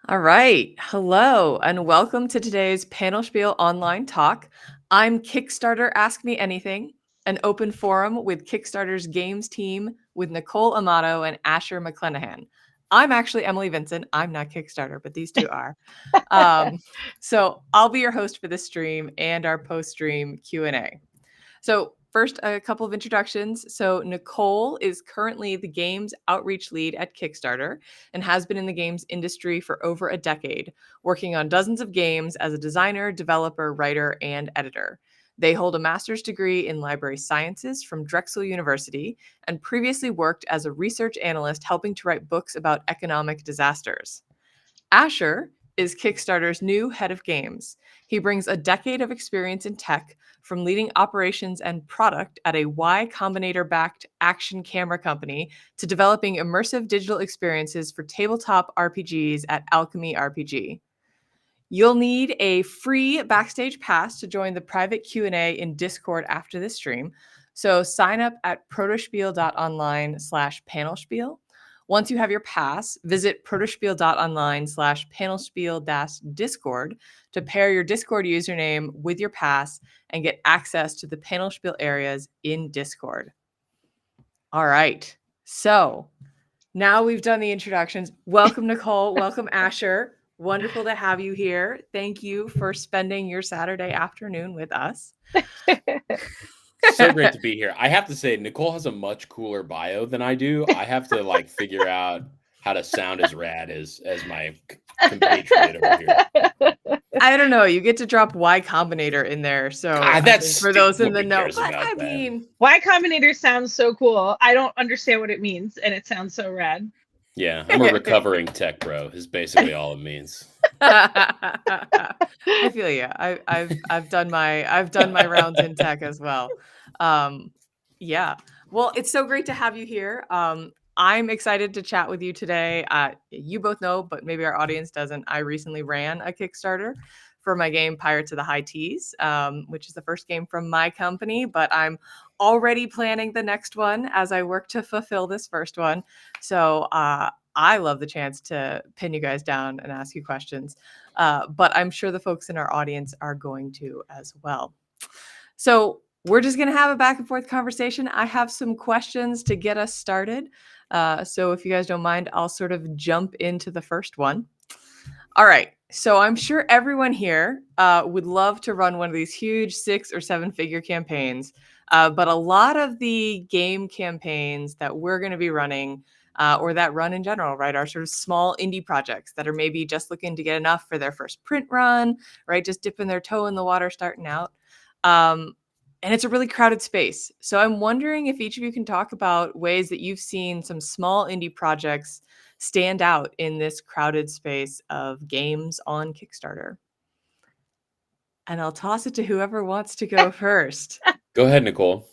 All right. Hello, and welcome to today's Panel Spiel online talk. I'm Kickstarter Ask Me Anything, an open forum with Kickstarter's games team with Nicole Amato and Asher McClenahan. I'm actually Emily Vincent. I'm not Kickstarter, but these two are. So I'll be your host for this stream and our post-stream Q&A. So, first, a couple of introductions. So, Nicole is currently the games outreach lead at Kickstarter and has been in the games industry for over a decade, working on dozens of games as a designer, developer, writer, and editor. They hold a master's degree in library sciences from Drexel University and previously worked as a research analyst helping to write books about economic disasters. Asher is Kickstarter's new head of games. He brings a decade of experience in tech, from leading operations and product at a Y Combinator backed action camera company to developing immersive digital experiences for tabletop RPGs at Alchemy RPG. You'll need a free backstage pass to join the private Q&A in Discord after this stream. So sign up at protospiel.online/panelspiel. Once you have your pass, visit protospiel.online/panelspiel-discord to pair your Discord username with your pass and get access to the Panelspiel areas in Discord. All right. So now we've done the introductions. Welcome, Nicole. Welcome, Asher. Wonderful to have you here. Thank you for spending your Saturday afternoon with us. So great to be here. I have to say, Nicole has a much cooler bio than I do. I have to figure out how to sound as rad as my compatriot over here. I don't know. You get to drop Y Combinator in there. So That's for those in the nobody know. cares But about I that. mean, Y Combinator sounds so cool. I don't understand what it means, and it sounds so rad. Yeah, I'm a recovering tech bro. Is basically all it means. I feel you. I've done my rounds in tech as well. Yeah. Well, it's so great to have you here. I'm excited to chat with you today. You both know, but maybe our audience doesn't. I recently ran a Kickstarter for my game Pirates of the High Teas, which is the first game from my company, but I'm already planning the next one as I work to fulfill this first one. So I love the chance to pin you guys down and ask you questions, but I'm sure the folks in our audience are going to as well. So we're just going to have a back and forth conversation. I have some questions to get us started. So if you guys don't mind, I'll sort of jump into the first one. All right. So I'm sure everyone here would love to run one of these huge 6 or 7 figure campaigns. But a lot of the game campaigns that we're going to be running or that run in general, right, are sort of small indie projects that are maybe just looking to get enough for their first print run, right, just dipping their toe in the water starting out. And it's a really crowded space. So I'm wondering if each of you can talk about ways that you've seen some small indie projects stand out in this crowded space of games on Kickstarter. And I'll toss it to whoever wants to go first. Go ahead, Nicole.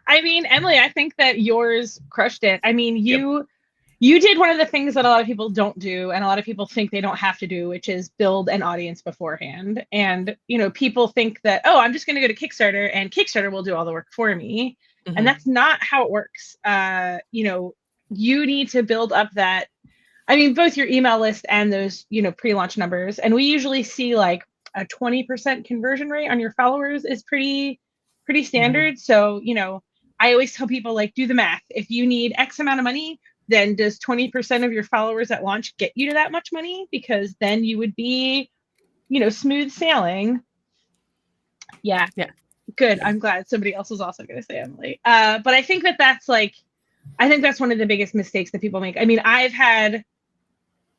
I mean, Emily, I think that yours crushed it. I mean, you did one of the things that a lot of people don't do, and a lot of people think they don't have to do, which is build an audience beforehand. And, people think that, oh, I'm just going to go to Kickstarter and Kickstarter will do all the work for me. Mhm. And that's not how it works. You need to build up that, both your email list and those, pre-launch numbers. And we usually see like a 20% conversion rate on your followers is pretty standard. So, I always tell people, like, do the math. If you need X amount of money, then does 20% of your followers at launch get you to that much money? Because then you would be, smooth sailing. Yeah. Good. I'm glad somebody else was also going to say Emily. But I think that's one of the biggest mistakes that people make. I mean, I've had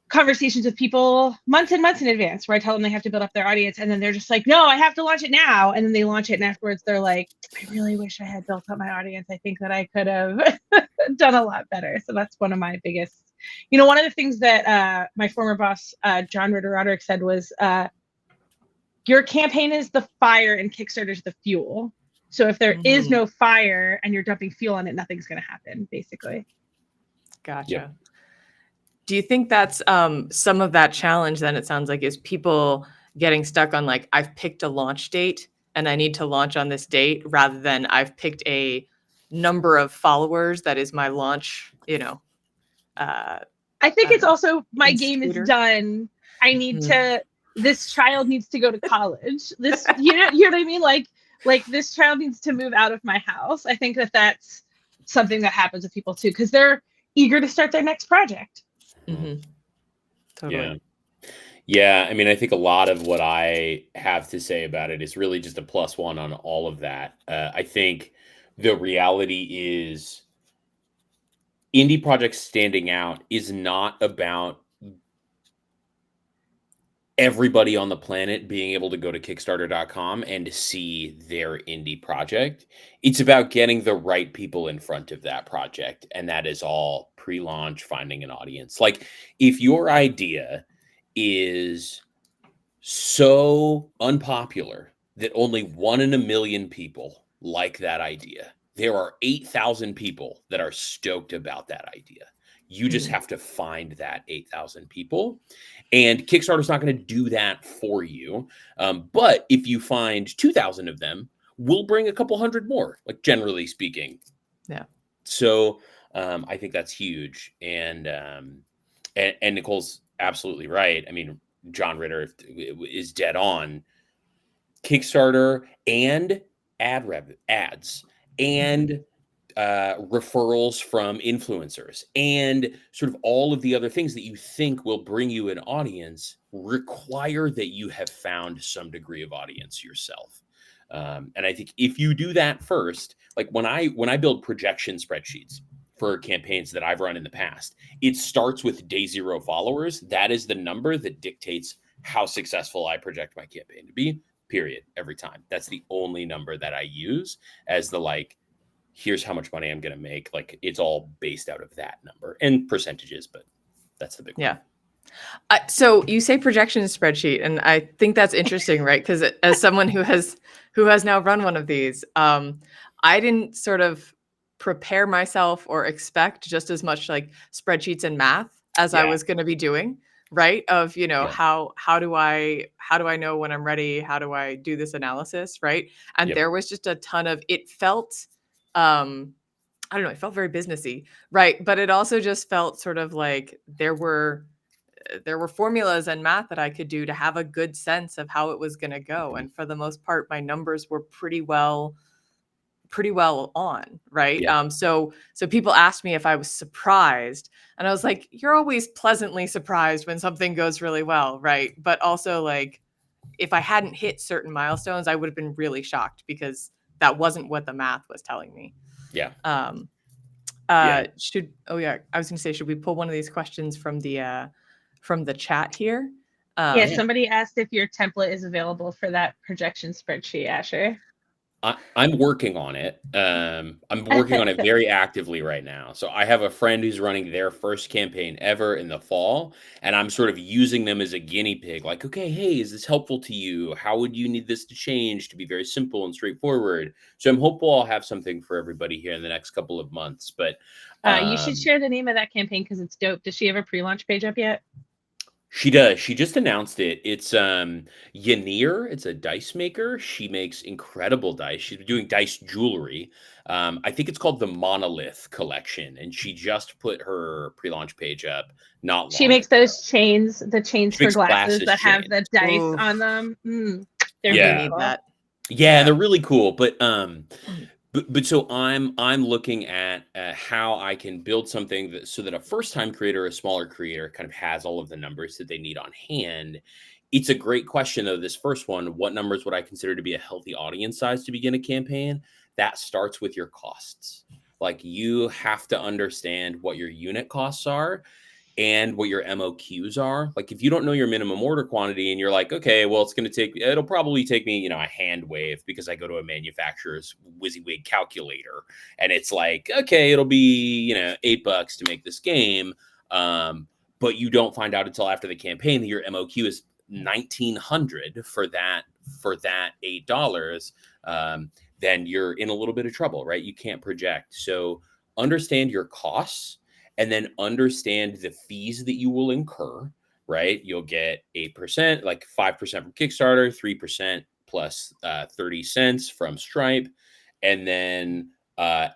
conversations with people months and months in advance where I tell them they have to build up their audience, and then they're just like, no, I have to launch it now. And then they launch it, and afterwards they're like, I really wish I had built up my audience. I think that I could have done a lot better. So that's one of my biggest, one of the things that my former boss, John Ritter-Roderick, said was, your campaign is the fire and Kickstarter's the fuel. So if there is no fire and you're dumping fuel on it, nothing's going to happen, basically. Gotcha. Yep. Do you think that's some of that challenge then, it sounds like, is people getting stuck on, like, I've picked a launch date and I need to launch on this date, rather than I've picked a number of followers that is my launch, I think it's also, my game is done I need Mm. to, this child needs to go to college. This, you know what I mean? Like this child needs to move out of my house. I think that that's something that happens with people too, because they're eager to start their next project. Mhm. Totally. Yeah. Yeah, I mean, I think a lot of what I have to say about it is really just a plus one on all of that. I think the reality is indie projects standing out is not about everybody on the planet being able to go to Kickstarter.com and see their indie project. It's about getting the right people in front of that project. And that is all pre-launch, finding an audience. Like, if your idea is so unpopular that only 1 in a million people like that idea, there are 8,000 people that are stoked about that idea. You just Mhm. have to find that 8,000 people. And Kickstarter's not going to do that for you. But if you find 2,000 of them, we'll bring a couple hundred more, like generally speaking. Yeah. So I think that's huge. And Nicole's absolutely right. I mean, John Ritter is dead on. Kickstarter and ads and referrals from influencers and sort of all of the other things that you think will bring you an audience require that you have found some degree of audience yourself. And I think if you do that first, like when I build projection spreadsheets for campaigns that I've run in the past, it starts with day zero followers. That is the number that dictates how successful I project my campaign to be, period, every time. That's the only number that I use as the like, here's how much money I'm going to make. Like, it's all based out of that number and percentages, but that's the big Yeah. one. So you say projection spreadsheet, and I think that's interesting, right? Because as someone who has now run one of these, I didn't sort of prepare myself or expect just as much like spreadsheets and math as I Yeah. was going to be doing, right? Of Yeah. how do I know when I'm ready? How do I do this analysis, right? And Yep. there was just a ton of it felt. I don't know, it felt very businessy, right? But it also just felt sort of like there were formulas and math that I could do to have a good sense of how it was going to go. Mhm. And for the most part, my numbers were pretty well on, right? Yeah. So people asked me if I was surprised, and I was like, you're always pleasantly surprised when something goes really well, right? But also like if I hadn't hit certain milestones, I would have been really shocked because that wasn't what the math was telling me. Yeah. Um, Yeah. I was gonna say, should we pull one of these questions from the chat here? Yeah, Yeah. somebody asked if your template is available for that projection spreadsheet, Asher. I'm working on it. I'm working on it very actively right now. So I have a friend who's running their first campaign ever in the fall, and I'm sort of using them as a guinea pig. Like, okay, hey, is this helpful to you? How would you need this to change to be very simple and straightforward? So I'm hopeful I'll have something for everybody here in the next couple of months. But You should share the name of that campaign because it's dope. Does she have a pre-launch page up yet? she does. She just announced it. It's Yanir. It's a dice maker. She makes incredible dice. She's doing dice jewelry. I think it's called the Monolith Collection, and she just put her pre-launch page up not She long makes ago. those chains, the chains She for makes glasses glasses that have chains. the dice Oof, on them. They're I may Yeah. need beautiful. that. Yeah, and Yeah. they're really cool. But so I'm looking at how I can build something that so that a first time creator, a smaller creator, kind of has all of the numbers that they need on hand. It's a great question though. This first one, what numbers would I consider to be a healthy audience size to begin a campaign? That starts with your costs. Like, you have to understand what your unit costs are and what your MOQs are. Like, if you don't know your minimum order quantity and you're like, okay, well, it'll probably take me, a hand wave because I go to a manufacturer's WYSIWYG calculator and it's like, okay, it'll be, $8 to make this game. But you don't find out until after the campaign that your MOQ is 1,900 for that $8. Then you're in a little bit of trouble, right? You can't project. So understand your costs and then understand the fees that you will incur, right? You'll get 8%, like 5% from Kickstarter, 3% plus 30 cents from Stripe. And then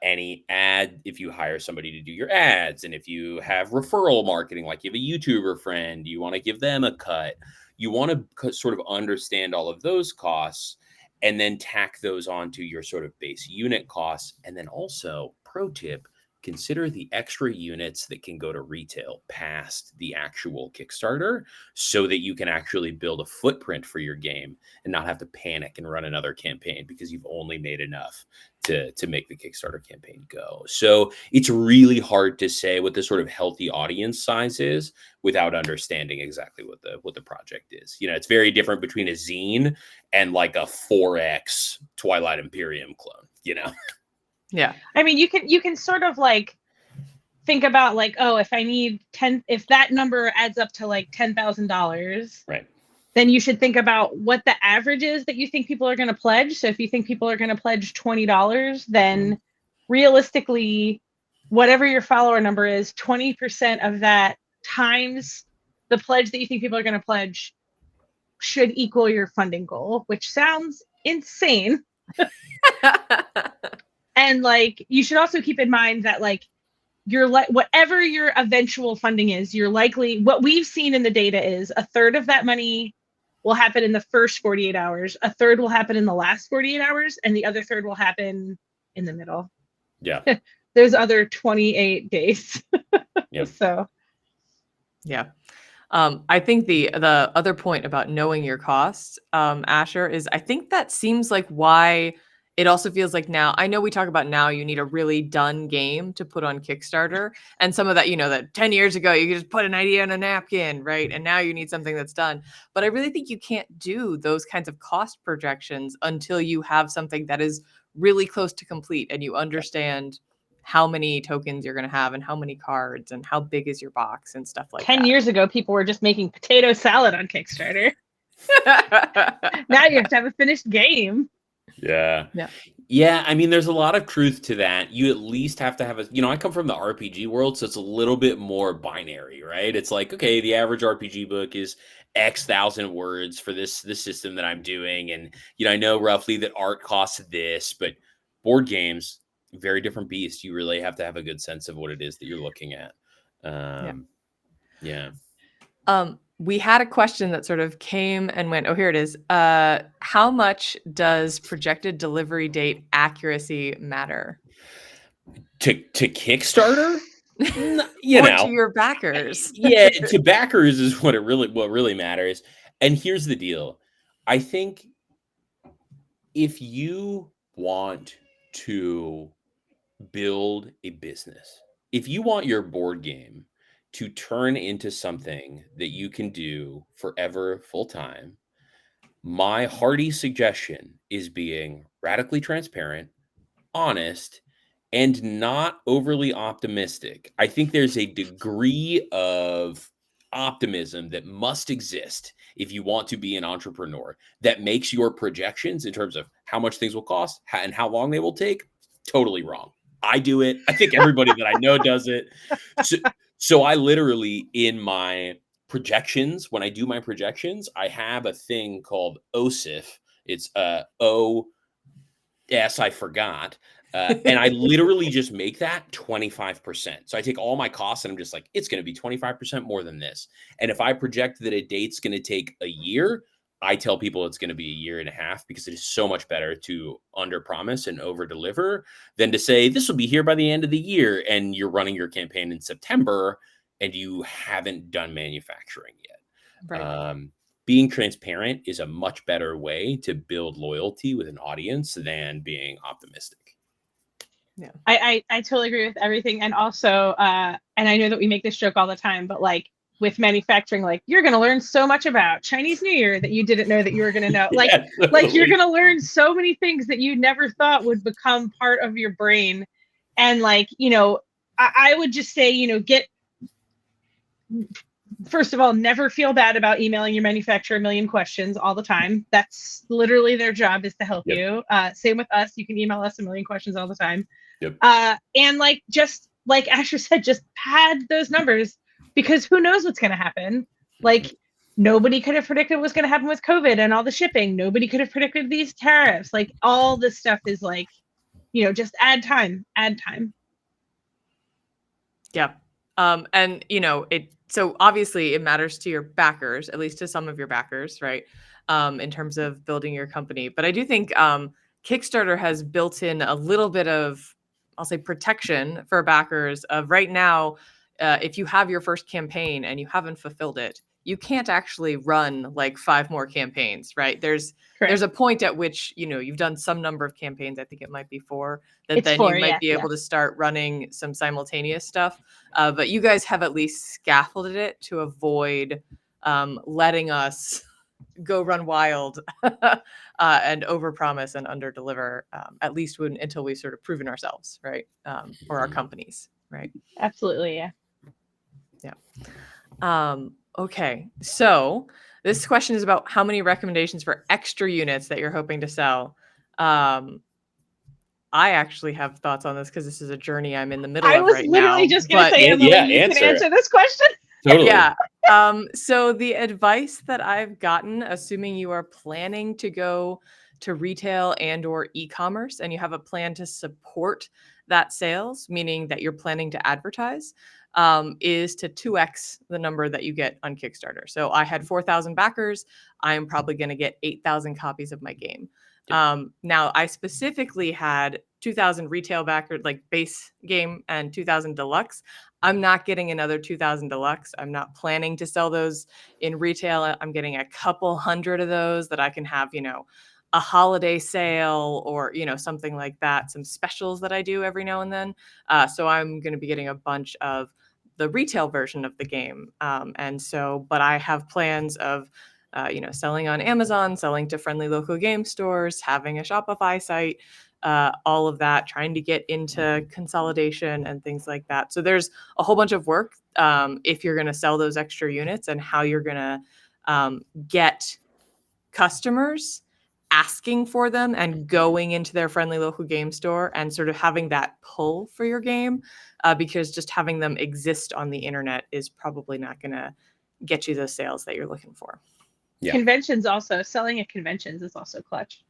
any ad, if you hire somebody to do your ads, and if you have referral marketing, like you have a YouTuber friend, you want to give them a cut. You want to sort of understand all of those costs and then tack those onto your sort of base unit costs. And then also, pro tip, consider the extra units that can go to retail past the actual Kickstarter so that you can actually build a footprint for your game and not have to panic and run another campaign because you've only made enough to make the Kickstarter campaign go. So it's really hard to say what the sort of healthy audience size is without understanding exactly what the project is. You know, it's very different between a zine and like a 4X Twilight Imperium clone, you know? Yeah. I mean, you can sort of like think about like, oh, if I need 10, if that number adds up to like $10,000, Right. then you should think about what the average is that you think people are going to pledge. So if you think people are going to pledge $20, then realistically, whatever your follower number is, 20% of that times the pledge that you think people are going to pledge should equal your funding goal, which sounds insane. And like, you should also keep in mind that like, you're like, whatever your eventual funding is, you're likely, what we've seen in the data is a third of that money will happen in the first 48 hours, a third will happen in the last 48 hours, and the other third will happen in the middle. Yeah. There's other 28 days. Yep. So Yeah. I think the other point about knowing your costs, Asher, is I think that seems like why it also feels like now, I know we talk about now you need a really done game to put on Kickstarter. And some of that, you know, that 10 years ago, you could just put an idea on a napkin, right? And now you need something that's done. But I really think you can't do those kinds of cost projections until you have something that is really close to complete and you understand how many tokens you're going to have and how many cards and how big is your box and stuff like 10 that. years ago, people were just making potato salad on Kickstarter. Now you have to have a finished game. Yeah. Yeah. Yeah. I mean, there's a lot of truth to that. You at least have to have a, you know, I come from the RPG world, so it's a little bit more binary, right? It's like, okay, the average RPG book is X thousand words for this system that I'm doing. And, you know, I know roughly that art costs this, but board games, very different beast. You really have to have a good sense of what it is that you're looking at. Yeah. We had a question that sort of came and went. Oh, here it is. How much does projected delivery date accuracy matter? To Kickstarter? You or know, to your backers? Yeah, to backers is what really matters. And here's the deal. I think if you want to build a business, if you want your board game to turn into something that you can do forever full time, my hearty suggestion is being radically transparent, honest, and not overly optimistic. I think there's a degree of optimism that must exist if you want to be an entrepreneur that makes your projections in terms of how much things will cost and how long they will take totally wrong. I do it. I think everybody that I know does it. So I literally, in my projections, when I do my projections, I have a thing called OSIF. It's I forgot. And I literally just make that 25%. So I take all my costs and I'm just like, it's going to be 25% more than this. And if I project that a date's going to take a year, I tell people it's going to be a year and a half because it is so much better to under promise and over deliver than to say this will be here by the end of the year and you're running your campaign in September and you haven't done manufacturing yet. Right. Being transparent is a much better way to build loyalty with an audience than being optimistic. Yeah. I totally agree with everything. And also, and I know that we make this joke all the time, but like with manufacturing, like you're going to learn so much about Chinese New Year that you didn't know that you were going to know. Like, Yeah, like you're going to learn so many things that you never thought would become part of your brain. And like, you know, I would just say, you know, first of all, never feel bad about emailing your manufacturer a million questions all the time. That's literally their job, is to help you. Same with us. You can email us a million questions all the time. Yep. And like, just like Asher said, just pad those numbers because who knows what's going to happen. Like nobody could have predicted what was going to happen with COVID and all the shipping. Nobody could have predicted these tariffs. Like all this stuff is like, just add time. Yeah. And so obviously it matters to your backers, at least to some of your backers, right? In terms of building your company. But I do think Kickstarter has built in a little bit of, I'll say, protection for backers of right now. If you have your first campaign and you haven't fulfilled it, you can't actually run like 5 more campaigns, right? There's Correct. a point at which, you've done some number of campaigns, I think it might be 4, that It's then 4, you might yeah, be able to start running some simultaneous stuff. But you guys have at least scaffolded it to avoid letting us go run wild and overpromise and underdeliver, at least until we've sort of proven ourselves, right? Or our companies, right? Absolutely, yeah. Okay, so this question is about how many recommendations for extra units that you're hoping to sell. I actually have thoughts on this because this is a journey I'm in the middle I of was right literally now. just going to But say, Emily, yeah, you can answer. answer this question. Totally. yeah. So the advice that I've gotten, assuming you are planning to go to retail and or e-commerce and you have a plan to support that sales, meaning that you're planning to advertise, is to 2x the number that you get on Kickstarter. So I had 4,000 backers. I'm probably going to get 8,000 copies of my game. Now I specifically had 2,000 retail backer, like base game, and 2,000 deluxe. I'm not getting another 2,000 deluxe. I'm not planning to sell those in retail. I'm getting a couple hundred of those that I can have, a holiday sale or, something like that. Some specials that I do every now and then. So I'm going to be getting a bunch of the retail version of the game. But I have plans of, selling on Amazon, selling to friendly local game stores, having a Shopify site, all of that, trying to get into consolidation and things like that. So there's a whole bunch of work if you're going to sell those extra units and how you're going to get customers asking for them and going into their friendly local game store and sort of having that pull for your game, because just having them exist on the internet is probably not going to get you those sales that you're looking for. Yeah. Conventions also, selling at conventions is also clutch.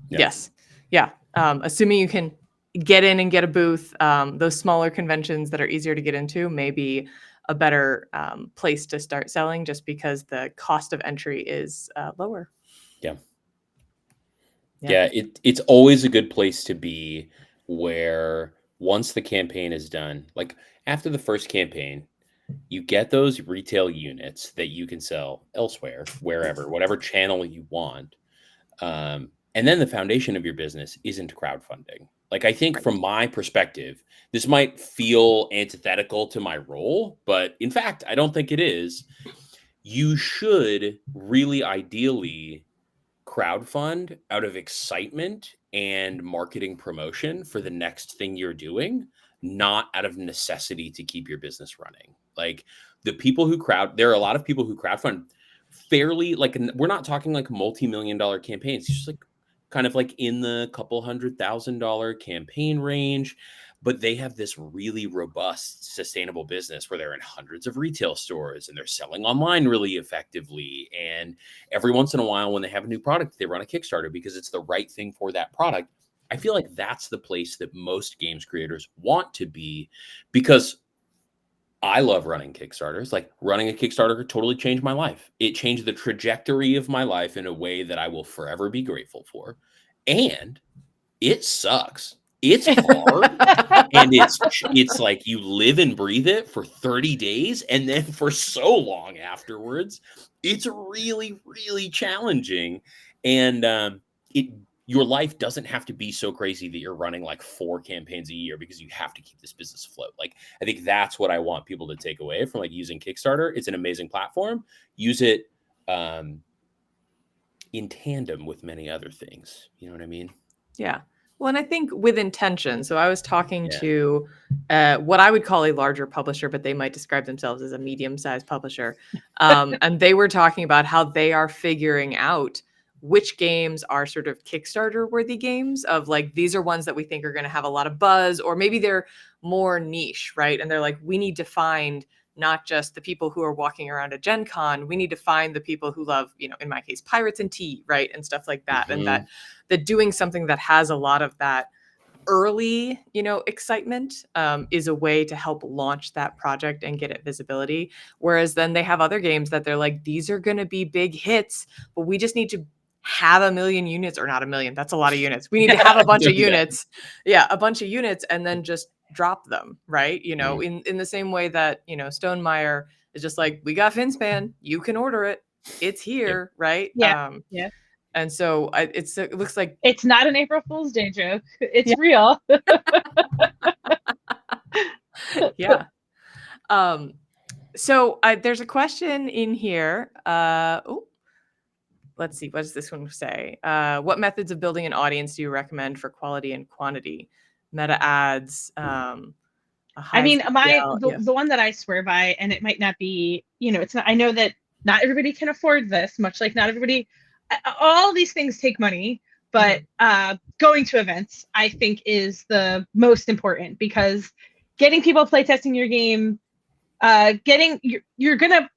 Yeah. Yes. Yeah. Assuming you can get in and get a booth, those smaller conventions that are easier to get into may be a better place to start selling just because the cost of entry is lower. Yeah. Yeah. It's always a good place to be where once the campaign is done, like after the first campaign, you get those retail units that you can sell elsewhere, wherever, whatever channel you want. And then the foundation of your business isn't crowdfunding. Like, I think from my perspective, this might feel antithetical to my role, but in fact, I don't think it is. You should really ideally crowdfund out of excitement and marketing promotion for the next thing you're doing, not out of necessity to keep your business running. Like there are a lot of people who crowdfund fairly, like, we're not talking like multi-million-dollar campaigns, it's just like kind of like in the couple $100,000 campaign range, but they have this really robust, sustainable business where they're in hundreds of retail stores and they're selling online really effectively. And every once in a while, when they have a new product, they run a Kickstarter because it's the right thing for that product. I feel like that's the place that most games creators want to be, because I love running Kickstarters. Like, running a Kickstarter totally changed my life. It changed the trajectory of my life in a way that I will forever be grateful for. And it sucks. It's hard. And it's like you live and breathe it for 30 days and then for so long afterwards. It's really, really challenging. And your life doesn't have to be so crazy that you're running like 4 campaigns a year because you have to keep this business afloat. Like, I think that's what I want people to take away from like using Kickstarter. It's an amazing platform. Use it in tandem with many other things. You know what I mean? Yeah. Well, and I think with intention. So I was talking Yeah. to what I would call a larger publisher, but they might describe themselves as a medium-sized publisher. And they were talking about how they are figuring out which games are sort of Kickstarter-worthy games, of like, these are ones that we think are going to have a lot of buzz, or maybe they're more niche, right? And they're like, we need to find not just the people who are walking around at Gen Con, we need to find the people who love, in my case, pirates and tea, right? And stuff like that. And that doing something that has a lot of that early, excitement is a way to help launch that project and get it visibility. Whereas then they have other games that they're like, these are going to be big hits, but we just need to have 1 million units, or not 1 million. That's a lot of units. We need to have a bunch of units. Yeah, a bunch of units, and then just drop them, right? In the same way that, Stonemeyer is just like, we got FinSpan, you can order it. It's here, right? Yeah. Yeah. And so it looks like it's not an April Fool's Day joke. It's Yeah. real. Yeah. So there's a question in here. Let's see. What does this one say? What methods of building an audience do you recommend for quality and quantity? Meta ads, a high I mean, CPL, the one that I swear by, and it might not be, it's not, I know that not everybody can afford this, much like not everybody, all these things take money, but going to events, I think, is the most important, because getting people playtesting your game, you're gonna,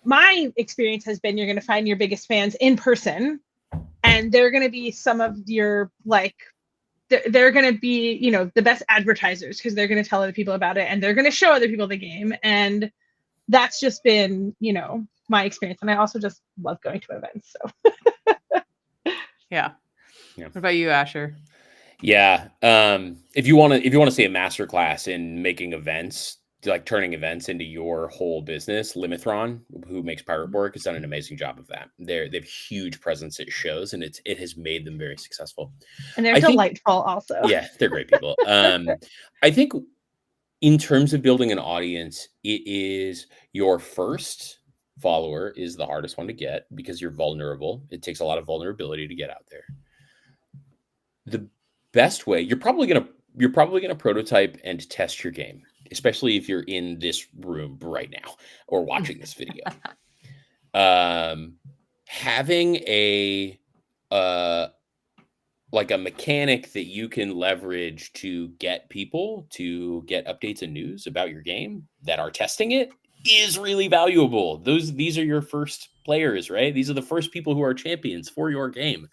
my experience has been, you're gonna find your biggest fans in person, and they're gonna be some of your, like, they're going to be, the best advertisers, because they're going to tell other people about it, and they're going to show other people the game. And that's just been, my experience. And I also just love going to events. So yeah. What about you, Asher? Yeah. If you want to see a masterclass in making events, like turning events into your whole business, Limithron, who makes Pirate Borg, has done an amazing job of that. They have huge presence at shows, and it has made them very successful. And they're delightful also. Yeah, they're great people. I think in terms of building an audience, it is your first follower is the hardest one to get, because you're vulnerable. It takes a lot of vulnerability to get out there. The best way, you're probably gonna prototype and test your game, especially if you're in this room right now or watching this video. Having a like a mechanic that you can leverage to get people to get updates and news about your game that are testing it is really valuable. These are your first players, right? These are the first people who are champions for your game.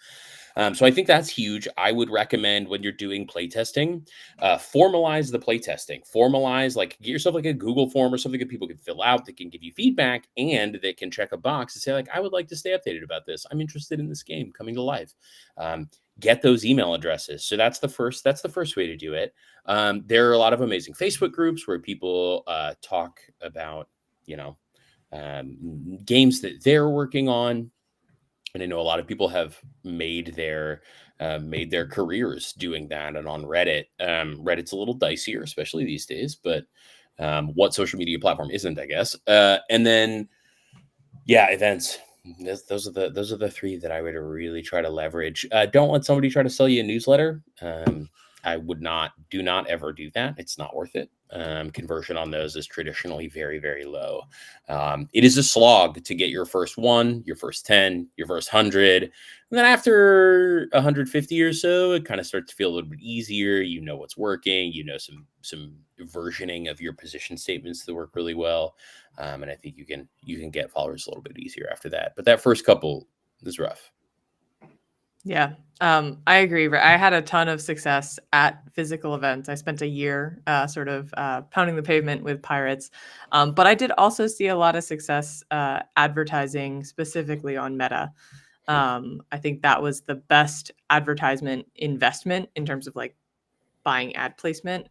So I think that's huge. I would recommend, when you're doing playtesting, formalize the playtesting. Formalize, like, get yourself like a Google form or something that people can fill out, that can give you feedback, and they can check a box and say, like, I would like to stay updated about this. I'm interested in this game coming to life. Get those email addresses. So that's the first way to do it. There are a lot of amazing Facebook groups where people talk about, games that they're working on. And I know a lot of people have made their careers doing that. And on Reddit, Reddit's a little dicier, especially these days. But what social media platform isn't, I guess. And then, yeah, events. Those are the three that I would really try to leverage. Don't let somebody try to sell you a newsletter. I do not ever do that. It's not worth it. Conversion on those is traditionally very, very low. It is a slog to get your first 1, your first 10, your first 100. And then after 150 or so, it kind of starts to feel a little bit easier. You know what's working. You know some versioning of your position statements that work really well. And I think you can get followers a little bit easier after that. But that first couple is rough. Yeah, I agree. I had a ton of success at physical events. I spent a year sort of pounding the pavement with pirates. But I did also see a lot of success advertising, specifically on Meta. I think that was the best advertisement investment in terms of like buying ad placement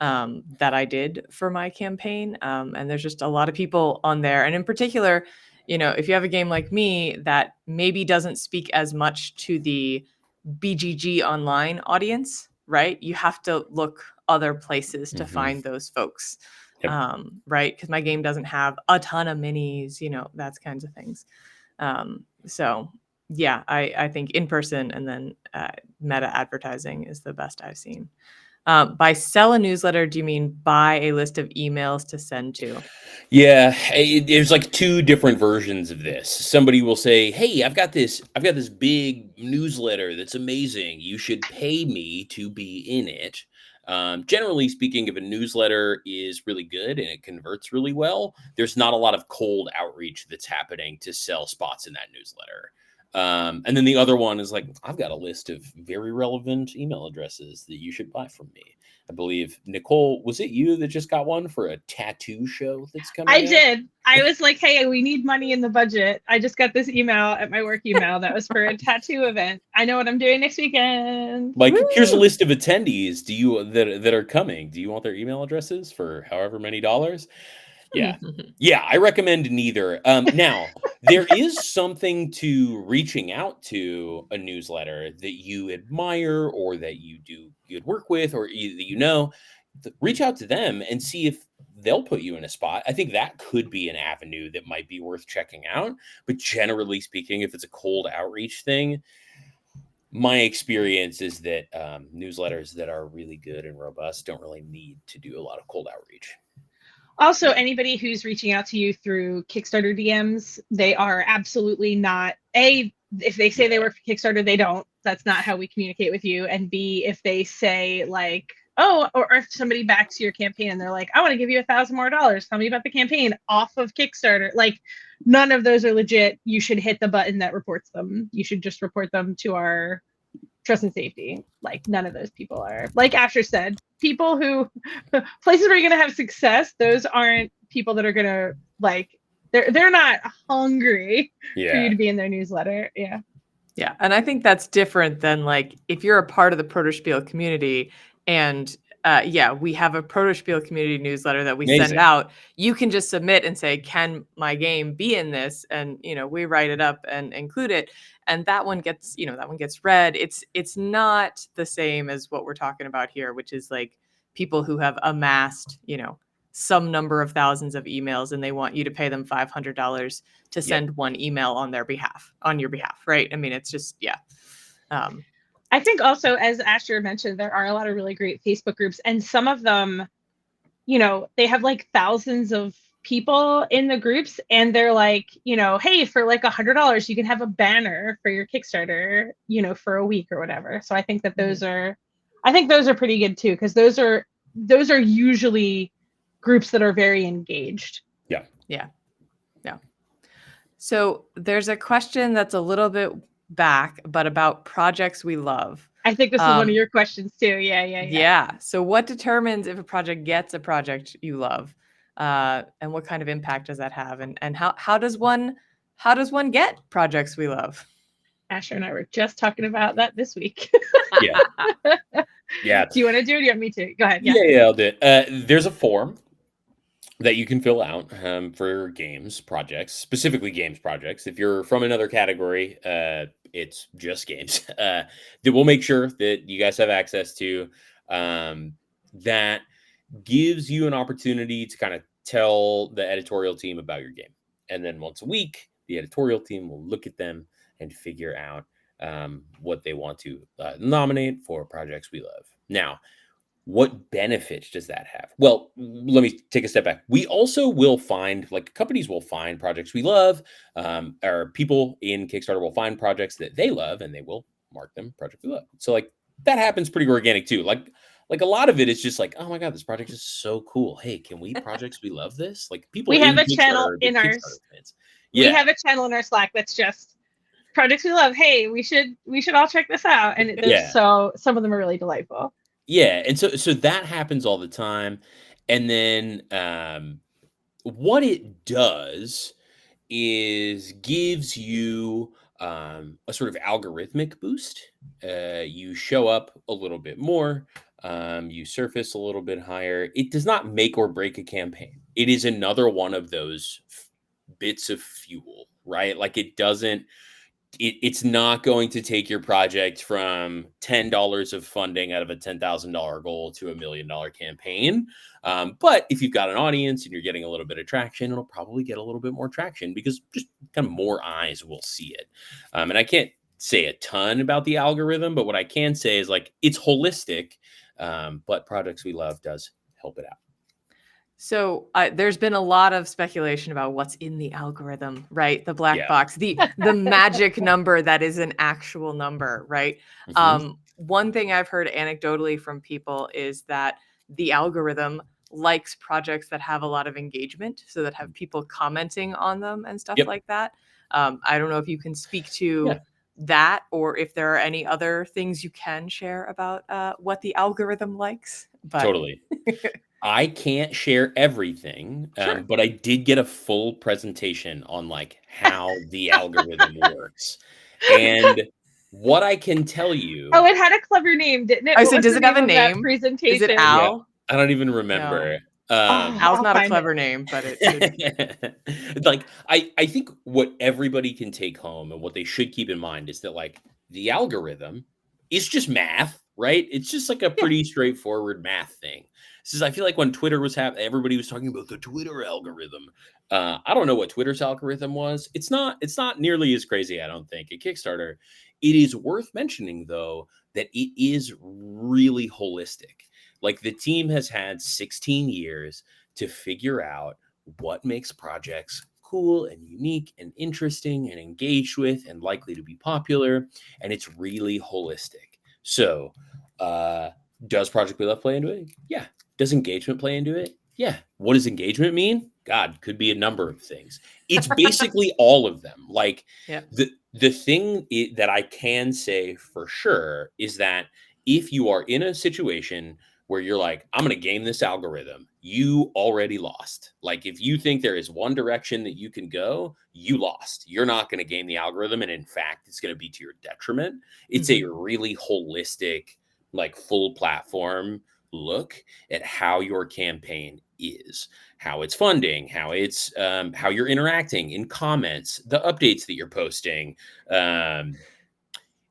that I did for my campaign. And there's just a lot of people on there. And in particular, if you have a game like me that maybe doesn't speak as much to the BGG online audience, right? You have to look other places to find those folks, Yep. right? Because my game doesn't have a ton of minis, that's kinds of things. So yeah, I think in person and then meta advertising is the best I've seen. By sell a newsletter, do you mean buy a list of emails to send to? Yeah, there's like 2 different versions of this. Somebody will say, "Hey, I've got this big newsletter that's amazing. You should pay me to be in it." Generally speaking, if a newsletter is really good and it converts really well, there's not a lot of cold outreach that's happening to sell spots in that newsletter. And then the other one is like, I've got a list of very relevant email addresses that you should buy from me. I believe, Nicole, was it you that just got one for a tattoo show that's I coming up? did. I was like, hey, we need money in the budget. I just got this email at my work email that was for a tattoo event. I know what I'm doing next weekend. Like, here's a Woo! list of attendees. Do you that are coming? Do you want their email addresses for however many dollars? Yeah. Yeah, I recommend neither. Now, there is something to reaching out to a newsletter that you admire or that you do good work with or that you know. Reach out to them and see if they'll put you in a spot. I think that could be an avenue that might be worth checking out. But generally speaking, if it's a cold outreach thing, my experience is that newsletters that are really good and robust don't really need to do a lot of cold outreach. Also, anybody who's reaching out to you through Kickstarter DMs, they are absolutely not if they say they work for Kickstarter, they don't. That's not how we communicate with you. And B, if they say like, oh, or if somebody backs your campaign and they're like, I want to give you $1,000 more. Tell me about the campaign off of Kickstarter. Like, none of those are legit. You should hit the button that reports them. You should just report them to our trust and safety. Like, none of those people are, like Asher said, people who places where you're gonna have success, those aren't people that are gonna like they're not hungry for you to be in their newsletter. Yeah. Yeah. And I think that's different than like if you're a part of the Protospiel community and we have a Protospiel community newsletter that we send out. You can just submit and say, can my game be in this? And, we write it up and include it. And that one gets read. It's not the same as what we're talking about here, which is like people who have amassed, some number of thousands of emails and they want you to pay them $500 to send one email on your behalf, right? I mean, it's just, I think also, as Asher mentioned, there are a lot of really great Facebook groups, and some of them, they have like thousands of people in the groups, and they're like, hey, for like $100, you can have a banner for your Kickstarter, for a week or whatever. So I think that those are pretty good too, because those are usually groups that are very engaged. Yeah. So there's a question that's a little bit back, but about projects we love. I think this is one of your questions too. Yeah. So what determines if a project gets a project you love? And what kind of impact does that have? And how does one get projects we love? Asher and I were just talking about that this week. Yeah. Do you want to do it? Or do you want me to? Go ahead. Yeah, I'll do it. There's a form that you can fill out for games projects, specifically games projects. If you're from another category, it's just games. That we'll make sure that you guys have access to. That gives you an opportunity to kind of tell the editorial team about your game. And then once a week, the editorial team will look at them and figure out what they want to nominate for projects we love. Now, what benefits does that have? Well, let me take a step back. We also will find, like, companies will find projects we love, or people in Kickstarter will find projects that they love, and they will mark them project we love. So, like, that happens pretty organic too. Like a lot of it is just like, oh my god, this project is so cool. Hey, can we projects we love this? Like, people we have in a channel in our fans. We have a channel in our Slack that's just projects we love. Hey, we should all check this out. And so some of them are really delightful. Yeah, and so that happens all the time. And then what it does is gives you a sort of algorithmic boost. You show up a little bit more, you surface a little bit higher. It does not make or break a campaign. It is another one of those bits of fuel, right? Like, it doesn't it's not going to take your project from $10 of funding out of a $10,000 goal to $1 million campaign. But if you've got an audience and you're getting a little bit of traction, it'll probably get a little bit more traction because just kind of more eyes will see it. And I can't say a ton about the algorithm, but what I can say is, like, it's holistic, but Projects We Love does help it out. So there's been a lot of speculation about what's in the algorithm, right? The black box, the magic number that is an actual number, right? Mm-hmm. One thing I've heard anecdotally from people is that the algorithm likes projects that have a lot of engagement, so that have people commenting on them and stuff like that. I don't know if you can speak to that, or if there are any other things you can share about what the algorithm likes. But Totally. I can't share everything, sure. but I did get a full presentation on like how the algorithm works. And what I can tell Oh, you, it had a clever name, didn't it? I What said, was does the it have name a of that name? Is it presentation? yeah, Al? I don't even No. remember. Al's I'll not a find clever it. name, but it should. Like I think what everybody can take home and what they should keep in mind is that like the algorithm is just math, right? It's just like a Yeah. pretty straightforward math thing. This is I feel like when Twitter was everybody was talking about the Twitter algorithm. I don't know what Twitter's algorithm was. It's not nearly as crazy, I don't think, at Kickstarter. It is worth mentioning though that it is really holistic. Like the team has had 16 years to figure out what makes projects cool and unique and interesting and engaged with and likely to be popular. And it's really holistic. So, does Project We Love play into it? Yeah. Does engagement play into it? Yeah. What does engagement mean? God, could be a number of things. It's basically all of them. Like Yeah. the thing that I can say for sure is that if you are in a situation where you're like, I'm going to game this algorithm, you already lost. Like, if you think there is one direction that you can go, you lost. You're not going to game the algorithm. And in fact, it's going to be to your detriment. It's a really holistic, like, full platform look at how your campaign is, how it's funding, how it's how you're interacting in comments, the updates that you're posting.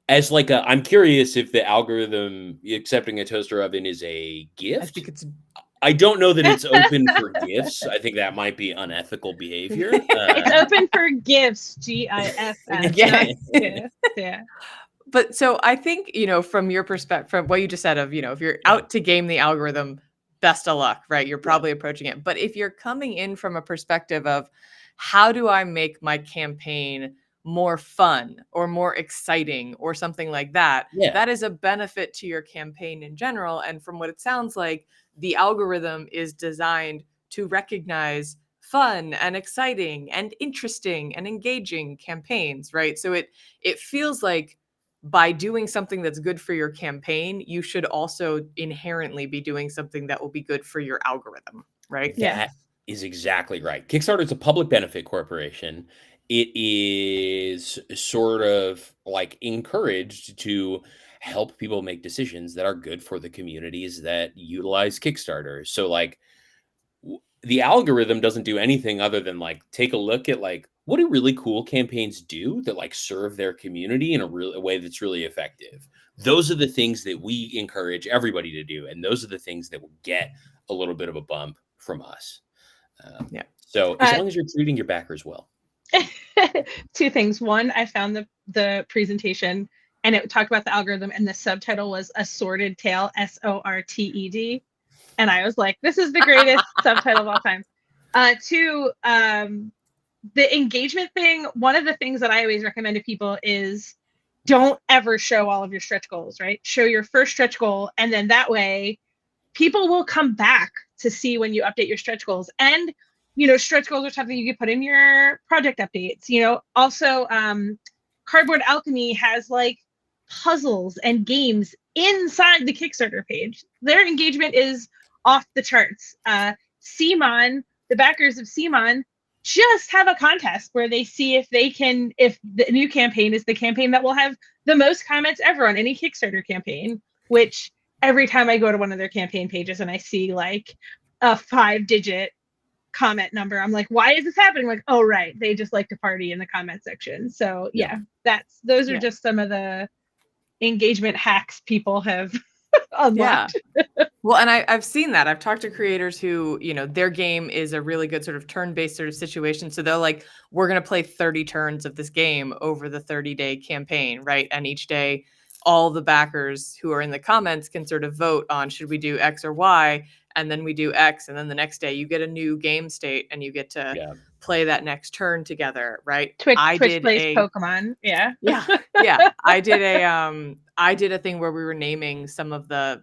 As like a, I'm curious if the algorithm accepting a toaster oven is a I gift. think it's I don't know that it's open for gifts. I think that might be unethical behavior. It's open for gifts, GIFs, not yeah. gifts. Yeah. But so I think, from your perspective, from what you just said of, if you're out to game the algorithm, best of luck, right? You're probably approaching it. But if you're coming in from a perspective of how do I make my campaign more fun or more exciting or something like that, Yeah. that is a benefit to your campaign in general. And from what it sounds like, the algorithm is designed to recognize fun and exciting and interesting and engaging campaigns, right? So it feels like by doing something that's good for your campaign, you should also inherently be doing something that will be good for your algorithm, right? Yeah. That is exactly right. Kickstarter is a public benefit corporation. It is sort of like encouraged to help people make decisions that are good for the communities that utilize Kickstarter. So like the algorithm doesn't do anything other than like take a look at like what do really cool campaigns do that like serve their community in a way that's really effective. Those are the things that we encourage everybody to do, and those are the things that will get a little bit of a bump from us. Yeah. So as long as you're treating your backers well. Two things. One, I found the presentation and it talked about the algorithm, and the subtitle was A Sorted Tale, SORTED. And I was like, this is the greatest subtitle of all time. Two, the engagement thing, one of the things that I always recommend to people is don't ever show all of your stretch goals, right? Show your first stretch goal, and then that way people will come back to see when you update your stretch goals. And stretch goals are something you can put in your project updates. Also, Cardboard Alchemy has like puzzles and games inside the Kickstarter page. Their engagement is off the charts. CMON, the backers of CMON, just have a contest where they see if the new campaign is the campaign that will have the most comments ever on any Kickstarter campaign, which every time I go to one of their campaign pages and I see like a 5-digit comment number, I'm like, why is this happening? Like, oh, right. They just like to party in the comment section. So yeah, those are just some of the engagement hacks people have unlocked. Well, and I've seen that. I've talked to creators who, their game is a really good sort of turn-based sort of situation. So they're like, we're going to play 30 turns of this game over the 30-day campaign, right? And each day, all the backers who are in the comments can sort of vote on should we do X or Y, and then we do X, and then the next day you get a new game state and you get to play that next turn together, right? Twitch plays Pokemon. Yeah. I did a thing where we were naming some of the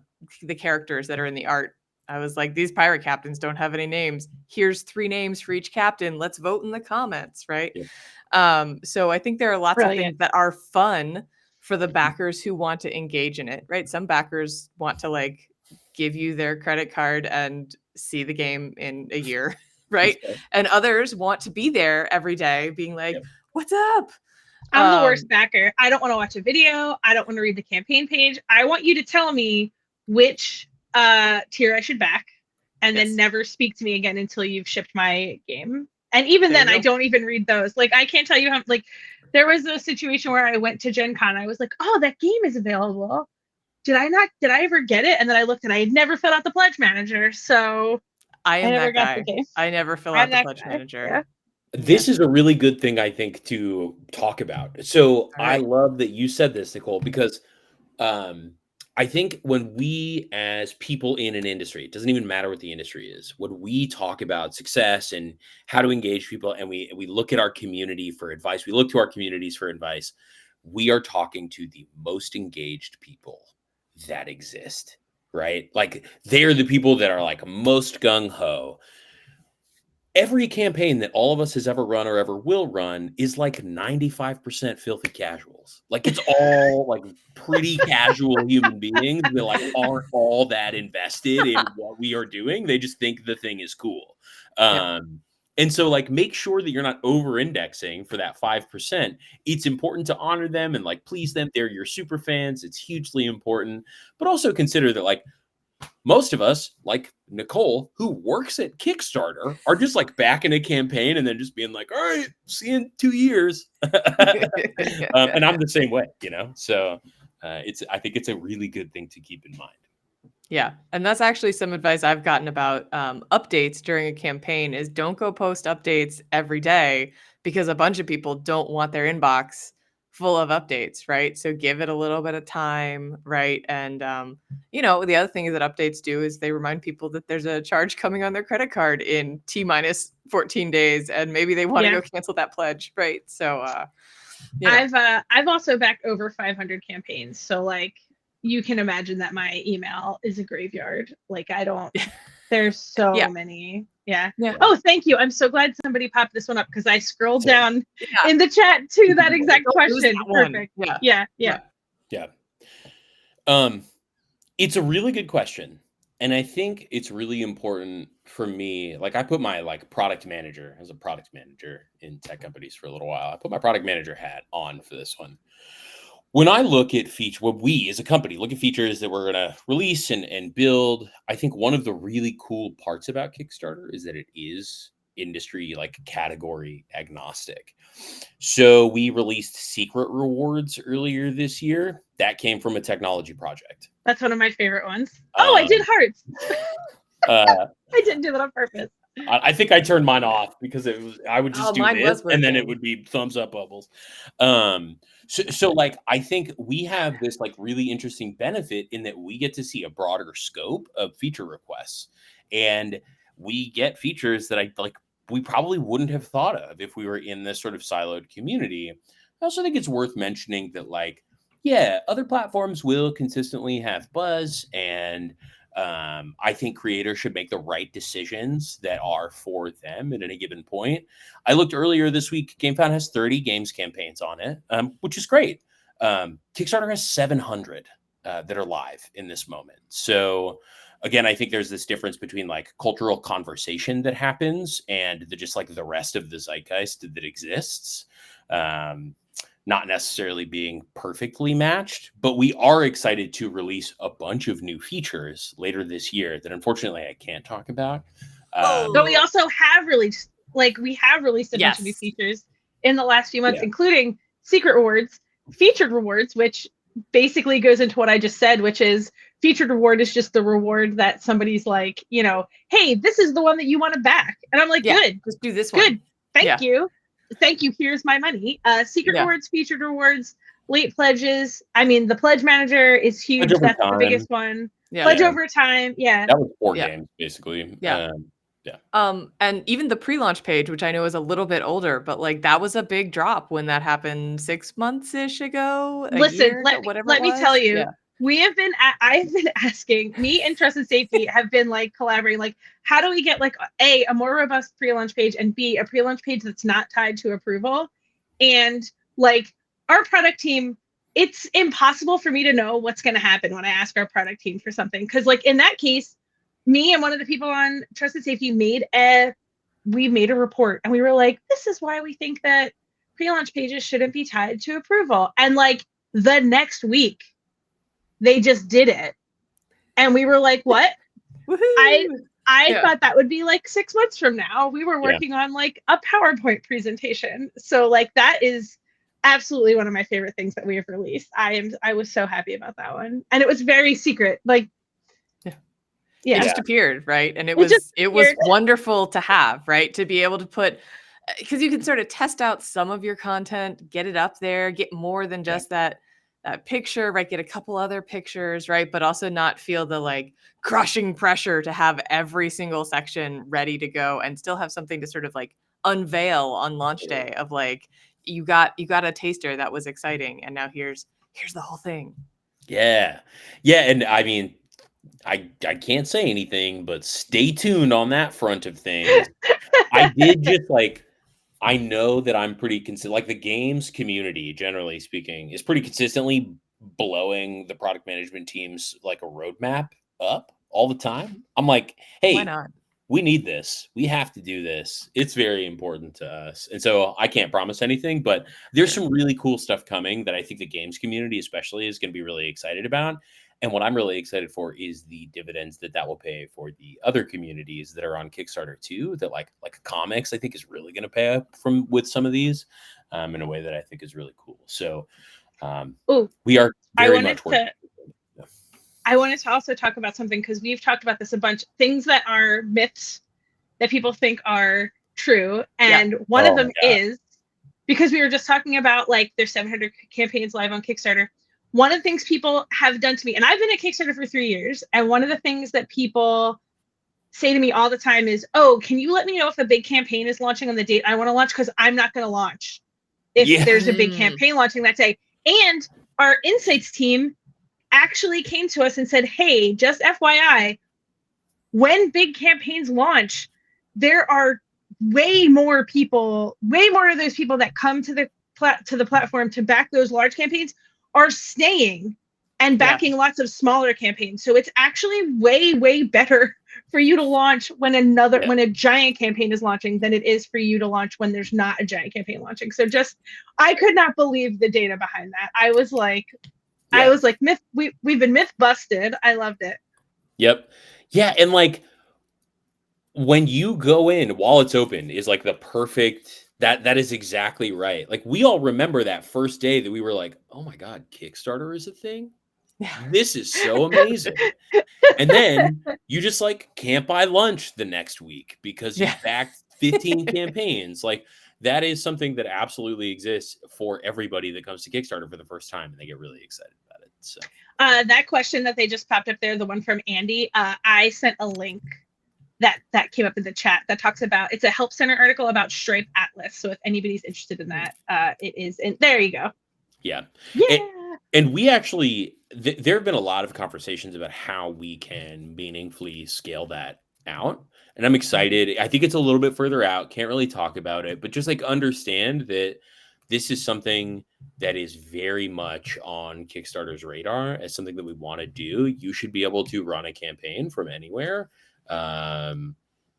characters that are in the art I was like, these pirate captains don't have any names. Here's 3 names for each captain. Let's vote in the comments, right? Yep. So I think there are lots of Brilliant. things that are fun for the backers who want to engage in it, right? Some backers want to like give you their credit card and see the game in a year, right? Okay. And others want to be there every day being like, Yep. what's up? I'm the worst backer. I don't want to watch a video. I don't want to read the campaign page. I want you to tell me which tier I should back, and Yes. then never speak to me again until you've shipped my game. And even There then, you I go. don't even read those. Like, I can't tell you how, like, there was a situation where I went to Gen Con. I was like, oh, that game is available. Did I ever get it? And then I looked and I had never filled out the pledge manager. So I am never that got the guy. game. I never fill I'm out the that pledge guy. manager. Yeah. This is a really good thing, I think, to talk about. So I right. love that you said this, Nicole, because I think when we, as people in an industry, it doesn't even matter what the industry is, when we talk about success and how to engage people, and we look at our community for advice, we look to our communities for advice, we are talking to the most engaged people that exist, right? Like, they're the people that are like most gung-ho. Every campaign that all of us has ever run or ever will run is like 95% filthy casuals. Like, it's all like pretty casual human beings that like aren't all that invested in what we are doing. They just think the thing is cool. And so, like, make sure that you're not over indexing for that 5%. It's important to honor them and like please them. They're your super fans. It's hugely important, but also consider that like most of us, like Nicole, who works at Kickstarter, are just like backing a campaign and then just being like, all right, see you in 2 years. And I'm the same way, you know? So I think it's a really good thing to keep in mind. Yeah. And that's actually some advice I've gotten about updates during a campaign is don't go post updates every day because a bunch of people don't want their inbox full of updates, right? So give it a little bit of time, right? And, the other thing that updates do is they remind people that there's a charge coming on their credit card in T minus 14 days and maybe they want to go cancel that pledge, right? So, I've also backed over 500 campaigns. So like, you can imagine that my email is a graveyard. Like, I don't, there's so many. Yeah. Oh, thank you. I'm so glad somebody popped this one up because I scrolled down in the chat to that exact question. Perfect. Yeah. It's a really good question. And I think it's really important for me. Like, I put my like product manager as a product manager in tech companies for a little while. I put my product manager hat on for this one. When I look at when we as a company look at features that we're going to release and build, I think one of the really cool parts about Kickstarter is that it is industry like category agnostic. So we released secret rewards earlier this year. That came from a technology project. That's one of my favorite ones. Oh, I did hearts. I didn't do that on purpose. I think I turned mine off because I would just do this and then it would be thumbs up bubbles. So like, I think we have this like really interesting benefit in that we get to see a broader scope of feature requests, and we get features that we probably wouldn't have thought of if we were in this sort of siloed community. I also think it's worth mentioning that other platforms will consistently have buzz, and I think creators should make the right decisions that are for them at any given point. I looked earlier this week, GameFound has 30 games campaigns on it, which is great. Kickstarter has 700 that are live in this moment. So again, I think there's this difference between like cultural conversation that happens and the rest of the zeitgeist that exists. Not necessarily being perfectly matched, but we are excited to release a bunch of new features later this year that unfortunately I can't talk about. But we also have released, a bunch of new features in the last few months, including secret rewards, featured rewards, which basically goes into what I just said, which is featured reward is just the reward that somebody's like, hey, this is the one that you want to back. And I'm like, good, just do this one. Good. Thank you. Thank you. Here's my money. Secret rewards, featured rewards, late pledges. I mean, the pledge manager is huge. That's the biggest one. Pledge over time. Yeah. That was 4 games, basically. And even the pre-launch page, which I know is a little bit older, but like that was a big drop when that happened 6 months-ish ago. Listen, let me tell you, I've been asking, me and Trust and Safety have been like collaborating, like, how do we get like a more robust pre-launch page, and B, a pre-launch page that's not tied to approval. And like our product team, it's impossible for me to know what's going to happen when I ask our product team for something. Because like in that case, me and one of the people on Trust and Safety made a report, and we were like, this is why we think that pre-launch pages shouldn't be tied to approval. And like the next week, they just did it. And we were like, what? I thought that would be like 6 months from now. We were working on like a PowerPoint presentation. So like that is absolutely one of my favorite things that we have released. I was so happy about that one. And it was very secret. Like it just appeared, right? And it was wonderful to have, right? To be able to put, because you can sort of test out some of your content, get it up there, get more than just that picture, right? Get a couple other pictures, right? But also not feel the like crushing pressure to have every single section ready to go, and still have something to sort of like unveil on launch day of like, you got a taster that was exciting, and now here's the whole thing. Yeah. And I mean, I can't say anything, but stay tuned on that front of things. I did just like, I know that I'm pretty consistent. Like the games community, generally speaking, is pretty consistently blowing the product management teams like a roadmap up all the time. I'm like, hey, why not? We need this. We have to do this. It's very important to us. And so I can't promise anything, but there's some really cool stuff coming that I think the games community especially is going to be really excited about. And what I'm really excited for is the dividends that will pay for the other communities that are on Kickstarter too, that like comics, I think is really going to pay up with some of these in a way that I think is really cool. So we are very much working. I wanted to also talk about something, because we've talked about this a bunch, things that are myths that people think are true. And one of them is, because we were just talking about like there's 700 campaigns live on Kickstarter. One of the things people have done to me, and I've been at Kickstarter for 3 years, and one of the things that people say to me all the time is, oh, can you let me know if a big campaign is launching on the date I want to launch? Because I'm not going to launch if there's a big campaign launching that day. And our insights team actually came to us and said, hey, just FYI, when big campaigns launch, there are way more of those people that come to the platform to back those large campaigns are staying and backing lots of smaller campaigns. So it's actually way, way better for you to launch when a giant campaign is launching than it is for you to launch when there's not a giant campaign launching. So I could not believe the data behind that. I was like, myth. We've been myth busted. I loved it. Yep. Yeah. And like when you go in while it's open is like the perfect, that is exactly right. Like we all remember that first day that we were like, oh my God, Kickstarter is a thing. This is so amazing. And then you just like can't buy lunch the next week because you backed 15 campaigns. Like that is something that absolutely exists for everybody that comes to Kickstarter for the first time, and they get really excited about it. So that question that they just popped up there, the one from Andy, I sent a link that came up in the chat that talks about, it's a Help Center article about Stripe Atlas. So if anybody's interested in that, it is in, there you go. Yeah. And we actually, there have been a lot of conversations about how we can meaningfully scale that out. And I'm excited. I think it's a little bit further out. Can't really talk about it, but just like understand that this is something that is very much on Kickstarter's radar as something that we want to do. You should be able to run a campaign from anywhere.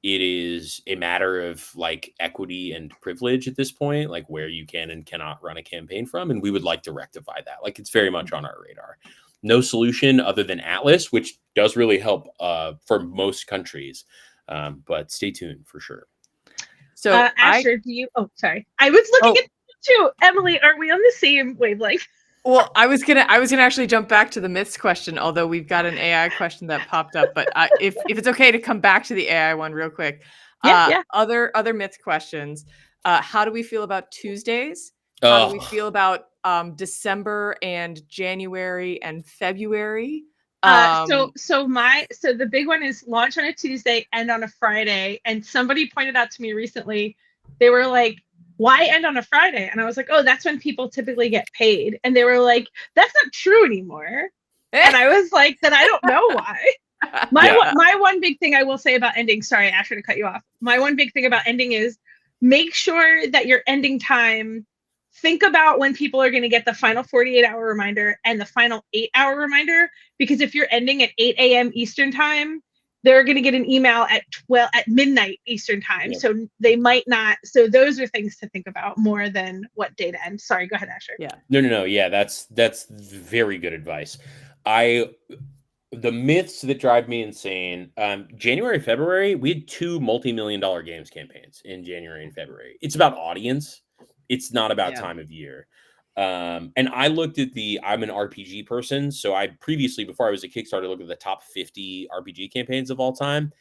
It is a matter of like equity and privilege at this point, like where you can and cannot run a campaign from. And we would like to rectify that. Like it's very much on our radar. No solution other than Atlas, which does really help for most countries. But stay tuned for sure. So Asher, sorry. I was looking at you too. Emily, are we on the same wavelength? Well, I was gonna actually jump back to the myths question, although we've got an AI question that popped up. But if it's okay to come back to the AI one real quick, other myth questions. How do we feel about Tuesdays? How do we feel about December and January and February? So the big one is launch on a Tuesday, end on a Friday. And somebody pointed out to me recently, they were like, why end on a Friday? And I was like, oh, that's when people typically get paid. And they were like, that's not true anymore. And I was like, then I don't know why. My one big thing I will say about ending, sorry, Asher, to cut you off. My one big thing about ending is make sure that your ending time, think about when people are going to get the final 48-hour reminder and the final 8-hour reminder. Because if you're ending at 8 a.m. Eastern time, they're going to get an email at midnight Eastern time. Yep. So they might not. So those are things to think about more than what day to end. Sorry, go ahead, Asher. Yeah. No. Yeah, that's very good advice. The myths that drive me insane. January, February, we had 2 multi-million-dollar games campaigns in January and February. It's about audience. It's not about time of year. And I looked at I'm an RPG person. So I previously, before I was a Kickstarter, looked at the top 50 RPG campaigns of all time.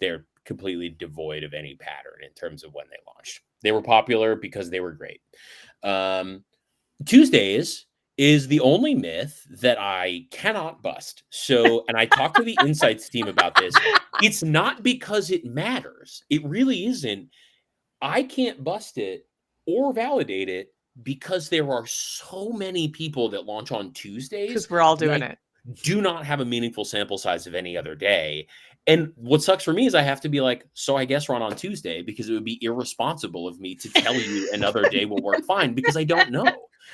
They're completely devoid of any pattern in terms of when they launched. They were popular because they were great. Tuesdays is the only myth that I cannot bust. So, and I talked to the insights team about this. It's not because it matters. It really isn't. I can't bust it or validate it because there are so many people that launch on Tuesdays. Because we're all doing it. Do not have a meaningful sample size of any other day. And what sucks for me is I have to be like, so I guess run on Tuesday, because it would be irresponsible of me to tell you another day will work fine, because I don't know.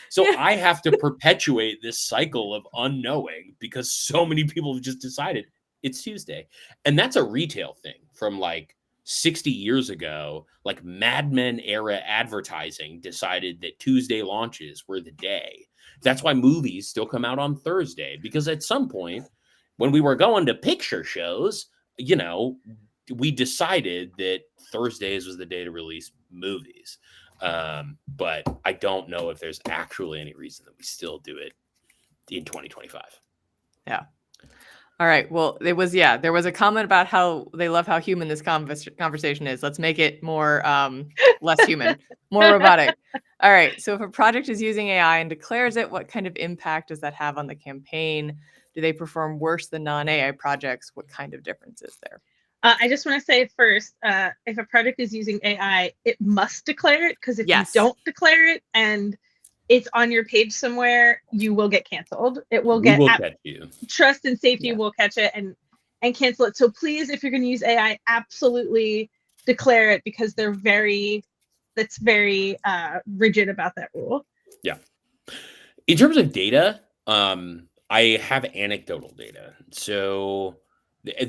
So I have to perpetuate this cycle of unknowing because so many people have just decided it's Tuesday. And that's a retail thing from like 60 years ago. Like Mad Men era advertising decided that Tuesday launches were the day. That's why movies still come out on Thursday, because at some point when we were going to picture shows, we decided that Thursdays was the day to release movies. But I don't know if there's actually any reason that we still do it in 2025. Yeah. All right. Well, there was a comment about how they love how human this conversation is. Let's make it more less human, more robotic. All right. So if a project is using AI and declares it, what kind of impact does that have on the campaign? Do they perform worse than non-AI projects? What kind of difference is there? I just want to say first, if a project is using AI, it must declare it, because if you don't declare it and it's on your page somewhere, you will get canceled. It will catch you. Trust and safety will catch it and cancel it. So please, if you're going to use AI, absolutely declare it, because they're very rigid about that rule. Yeah. In terms of data, I have anecdotal data. So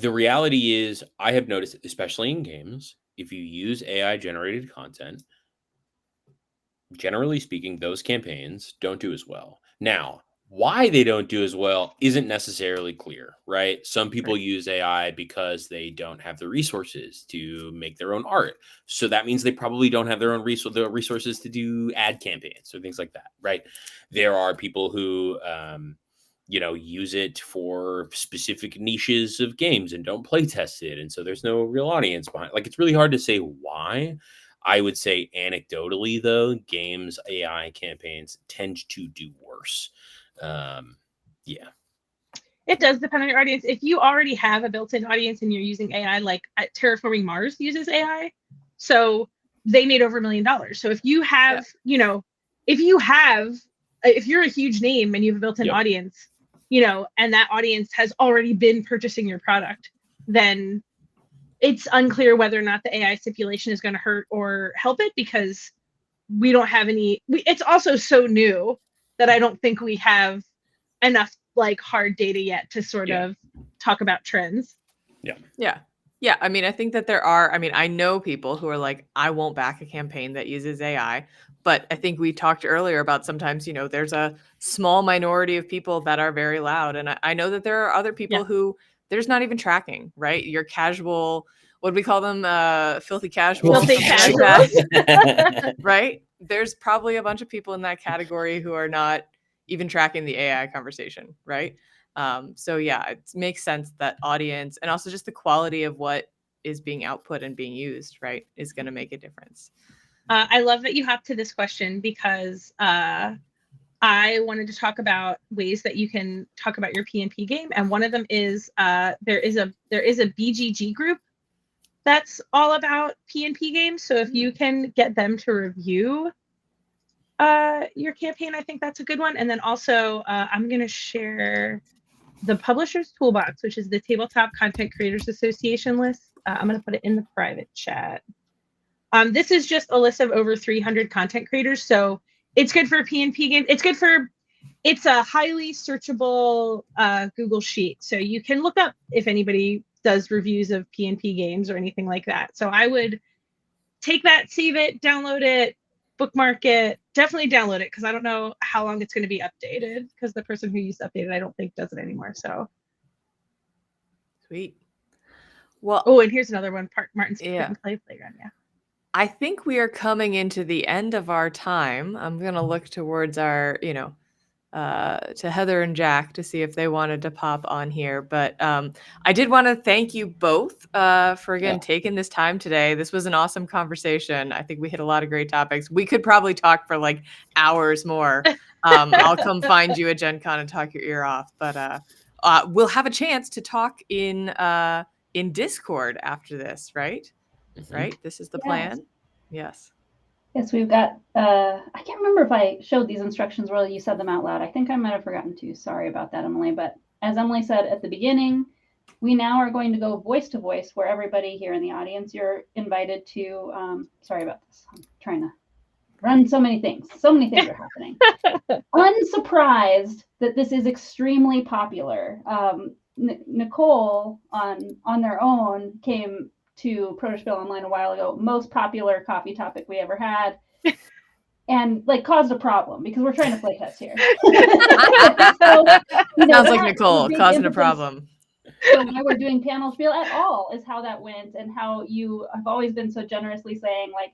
the reality is, I have noticed, especially in games, if you use AI generated content, generally speaking, those campaigns don't do as well. Now, why they don't do as well isn't necessarily clear, right? Some people use AI because they don't have the resources to make their own art. So that means they probably don't have their own resources to do ad campaigns or things like that, right? There are people who, use it for specific niches of games and don't play test it. And so there's no real audience behind it. Like, it's really hard to say why. I would say anecdotally, though, games AI campaigns tend to do worse. Yeah. It does depend on your audience. If you already have a built-in audience and you're using AI, like Terraforming Mars uses AI, so they made over $1 million. So if you have, if you're a huge name and you have a built-in audience, and that audience has already been purchasing your product, then it's unclear whether or not the AI stipulation is going to hurt or help it, because we don't have any. It's also so new that I don't think we have enough like hard data yet to sort of talk about trends. Yeah. I mean, I think that I know people who are like, I won't back a campaign that uses AI. But I think we talked earlier about sometimes, there's a small minority of people that are very loud. And I know that there are other people who there's not even tracking, right? Your casual, what do we call them? Filthy casuals. Filthy casuals. Right? There's probably a bunch of people in that category who are not even tracking the AI conversation, right? So yeah, it makes sense that audience and also just the quality of what is being output and being used, right, is going to make a difference. I love that you hopped to this question, because I wanted to talk about ways that you can talk about your PNP game, and one of them is there is a BGG group that's all about PNP games. So if you can get them to review your campaign, I think that's a good one. And then also I'm going to share the Publisher's Toolbox, which is the Tabletop Content Creators Association list. I'm going to put it in the private chat. This is just a list of over 300 content creators. So it's good for P&P games. It's a highly searchable Google sheet. So you can look up if anybody does reviews of P&P games or anything like that. So I would take that, save it, download it, bookmark it. Definitely download it because I don't know how long it's going to be updated because the person who used to update it, I don't think does it anymore. So Sweet. Well, oh, and here's another one. Martin's Print and Play Playground. Yeah. I think we are coming into the end of our time. I'm going to look towards our, to Heather and Jack to see if they wanted to pop on here. But I did want to thank you both for, again, taking this time today. This was an awesome conversation. I think we hit a lot of great topics. We could probably talk for like hours more. I'll come find you at Gen Con and talk your ear off. But we'll have a chance to talk in Discord after this, right? Mm-hmm. Right? This is the plan? Yes. Yes, we've got, I can't remember if I showed these instructions while you said them out loud. I think I might have forgotten to. Sorry about that, Emily. But as Emily said at the beginning, we now are going to go voice to voice where everybody here in the audience, you're invited to, sorry about this. I'm trying to run so many things. So many things are happening. Unsurprised that this is extremely popular. Nicole on their own came to Protospiel Online a while ago, most popular coffee topic we ever had, and like caused a problem because we're trying to play test here. So, sounds like Nicole causing a problem. So why we're doing panel spiel at all is how that went, and how you have always been so generously saying like,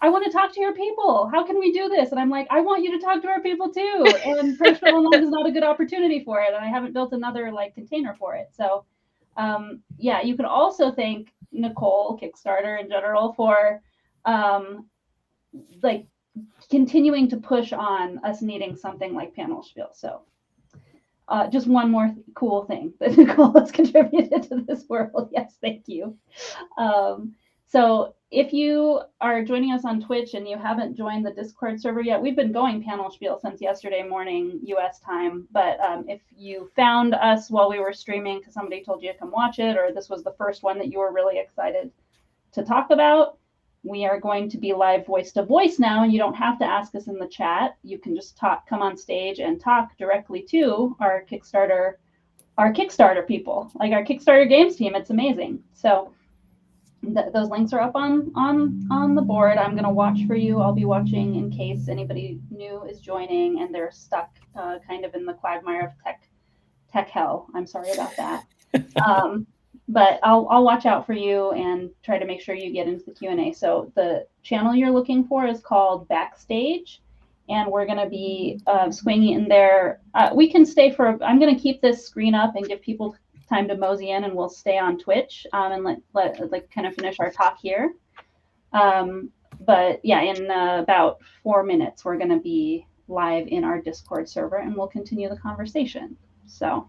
I want to talk to your people. How can we do this? And I'm like, I want you to talk to our people too. And Protospiel Online is not a good opportunity for it, and I haven't built another like container for it. So yeah, you can also thank Nicole, Kickstarter in general, for like continuing to push on us needing something like panel spiel. So just one more cool thing that Nicole has contributed to this world. Yes, thank you. So if you are joining us on Twitch and you haven't joined the Discord server yet, we've been going panel spiel since yesterday morning US time. But if you found us while we were streaming because somebody told you to come watch it, or this was the first one that you were really excited to talk about, we are going to be live voice to voice now, and you don't have to ask us in the chat. You can just come on stage and talk directly to our Kickstarter people, like our Kickstarter games team. It's amazing. So those links are up on the board. I'm going to watch for you. I'll be watching in case anybody new is joining and they're stuck kind of in the quagmire of tech hell. I'm sorry about that. But I'll watch out for you and try to make sure you get into the Q&A. So the channel you're looking for is called Backstage, and we're going to be swinging in there. We can stay I'm going to keep this screen up and give people time to mosey in, and we'll stay on Twitch and let kind of finish our talk here. But yeah, in about 4 minutes, we're going to be live in our Discord server, and we'll continue the conversation. So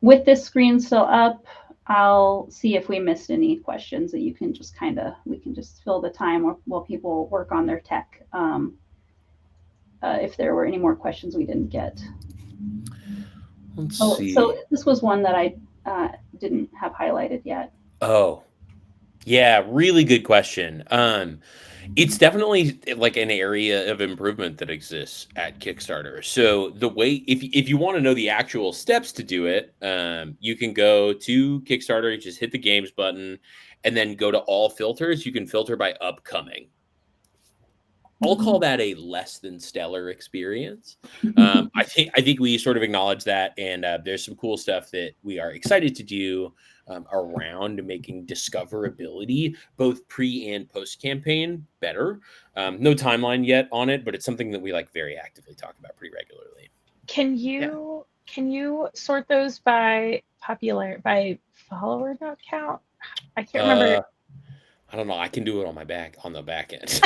with this screen still up, I'll see if we missed any questions that you can just we can just fill the time while people work on their tech. If there were any more questions we didn't get. Let's see. So this was one that I didn't have highlighted yet. Oh, yeah, really good question. It's definitely like an area of improvement that exists at Kickstarter. So the way, if you want to know the actual steps to do it, you can go to Kickstarter, just hit the games button, and then go to all filters. You can filter by upcoming. I'll call that a less than stellar experience. I think we sort of acknowledge that, and there's some cool stuff that we are excited to do around making discoverability both pre and post campaign better. No timeline yet on it, but it's something that we like very actively talk about pretty regularly. Can you sort those by follower count? I can't remember. I don't know. I can do it on the back end.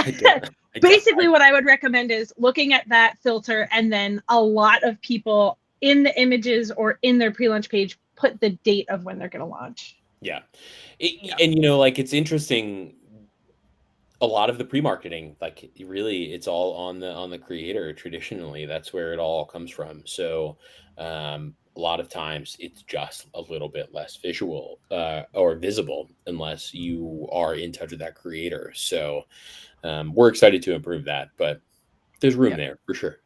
Basically, what I would recommend is looking at that filter, and then a lot of people in the images or in their pre-launch page put the date of when they're going to launch. Yeah. And like it's interesting. a lot of the pre-marketing, like really, it's all on the creator. Traditionally, that's where it all comes from. So a lot of times it's just a little bit less visual or visible unless you are in touch with that creator. So we're excited to improve that, but there's room Yeah. there for sure.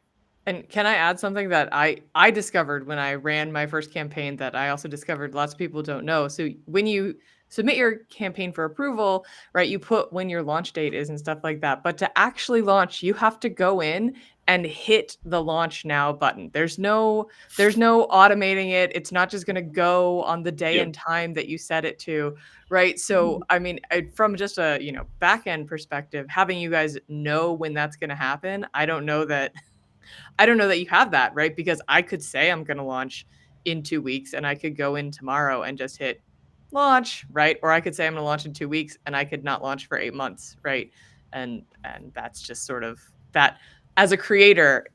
And can I add something that I discovered when I ran my first campaign that I also discovered lots of people don't know? So when you submit your campaign for approval, right, you put when your launch date is and stuff like that. But to actually launch, you have to go in and hit the launch now button. There's no automating it. It's not just going to go on the day Yep. and time that you set it to, right? So I mean, from just a, back end perspective, having you guys know when that's going to happen, I don't know that you have that, right? Because I could say I'm going to launch in 2 weeks and I could go in tomorrow and just hit launch, right? Or I could say I'm going to launch in 2 weeks and I could not launch for 8 months, right? And that's just sort of that. As a creator,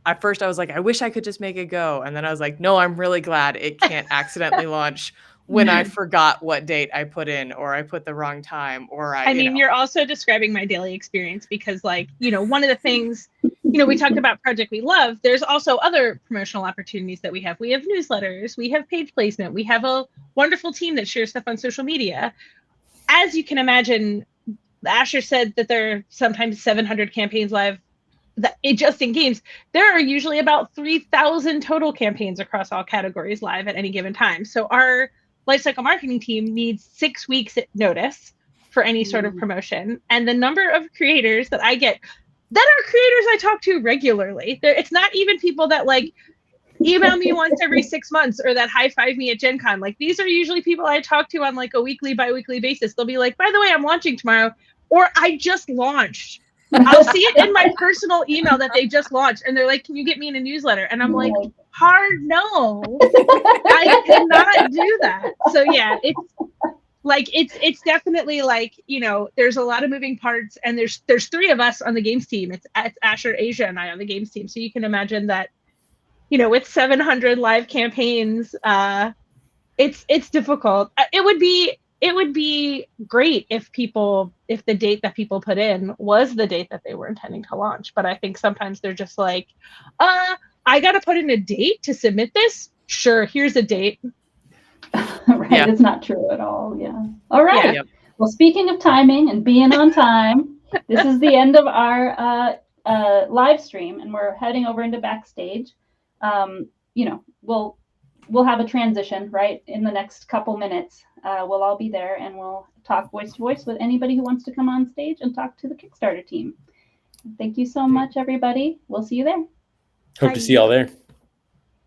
at first I was like, I wish I could just make it go. And then I was like, no, I'm really glad it can't accidentally launch when I forgot what date I put in, or I put the wrong time, or I mean, you're also describing my daily experience because, like, one of the things, we talked about Project We Love. There's also other promotional opportunities that we have. We have newsletters, we have page placement, we have a wonderful team that shares stuff on social media. As you can imagine, Asher said that there are sometimes 700 campaigns live just in games. There are usually about 3,000 total campaigns across all categories live at any given time. So our lifecycle marketing team needs 6 weeks at notice for any sort of promotion. And the number of creators that I get that are creators I talk to regularly, it's not even people that like email me once every 6 months or that high five me at Gen Con. Like, these are usually people I talk to on like a weekly, bi-weekly basis. They'll be like, by the way, I'm launching tomorrow, or I just launched. I'll see it in my personal email that they just launched, and they're like, can you get me in a newsletter? And I'm like, hard no. I cannot do that. So yeah, it's definitely like, there's a lot of moving parts, and there's 3 of us on the games team. It's Asher, Asia, and I on the games team. So you can imagine that, with 700 live campaigns, it's difficult. It would be great if the date that people put in was the date that they were intending to launch. But I think sometimes they're just like, I got to put in a date to submit this. Sure, here's a date. Right. Yeah. It's not true at all. Yeah. All right. Yeah. Well, speaking of timing and being on time, this is the end of our live stream, and we're heading over into backstage. We'll have a transition right in the next couple minutes. We'll all be there, and we'll talk voice to voice with anybody who wants to come on stage and talk to the Kickstarter team. Thank you so much, everybody. We'll see you there. Hope to see y'all there.